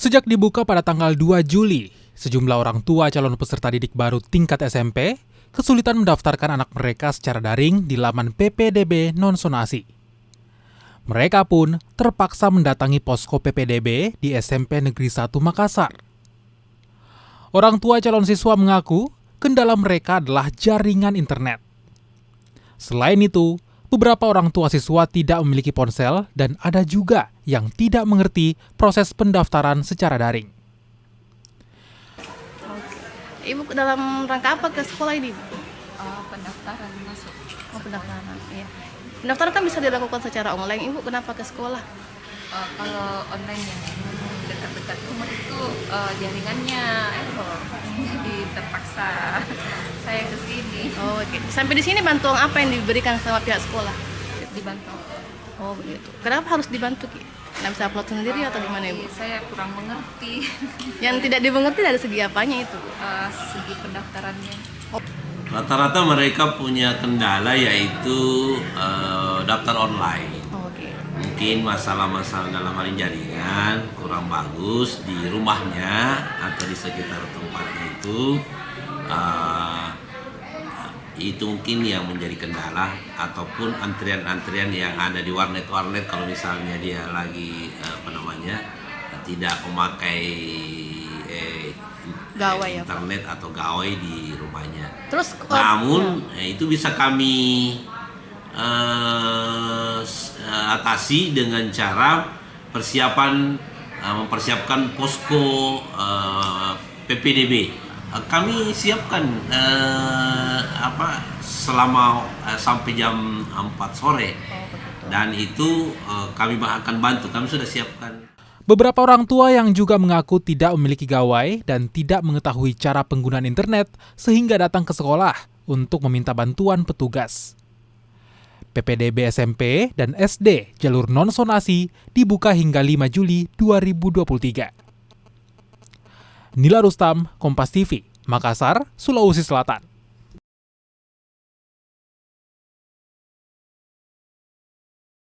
Sejak dibuka pada tanggal 2 Juli, sejumlah orang tua calon peserta didik baru tingkat SMP kesulitan mendaftarkan anak mereka secara daring di laman PPDB non-zonasi. Mereka pun terpaksa mendatangi posko PPDB di SMP Negeri 1 Makassar. Orang tua calon siswa mengaku kendala mereka adalah jaringan internet. Selain itu, beberapa orang tua siswa tidak memiliki ponsel dan ada juga yang tidak mengerti proses pendaftaran secara daring. Ibu dalam rangka apa ke sekolah ini? Pendaftaran masuk. Pendaftaran. Iya. Pendaftaran kan bisa dilakukan secara online. Ibu kenapa ke sekolah? Kalau online yang dekat-dekat rumah itu jaringannya error, jadi terpaksa saya ke sini. Oh, oke. Sampai di sini bantuan apa yang diberikan sama pihak sekolah? Dibantu. Oh, begitu. Kenapa harus dibantu, Ki? Nggak bisa upload sendiri atau gimana, Ibu? Saya kurang mengerti. Yang tidak dimengerti dari segi apanya itu? Segi pendaftarannya. Rata-rata mereka punya kendala yaitu daftar online. Oh, oke. Mungkin masalah-masalah dalam hal jaringan kurang bagus di rumahnya atau di sekitar tempatnya itu mungkin yang menjadi kendala, ataupun antrian-antrian yang ada di warnet-warnet kalau misalnya dia lagi tidak memakai Gawai, internet atau gawai di rumahnya. Terus, namun itu bisa kami atasi dengan cara mempersiapkan posko PPDB. Kami siapkan selama sampai jam 4 sore, dan itu kami akan bantu. Kami sudah siapkan. Beberapa orang tua yang juga mengaku tidak memiliki gawai dan tidak mengetahui cara penggunaan internet sehingga datang ke sekolah untuk meminta bantuan petugas. PPDB SMP dan SD jalur non-zonasi dibuka hingga 5 Juli 2023. Nila Rustam, Kompas TV, Makassar, Sulawesi Selatan.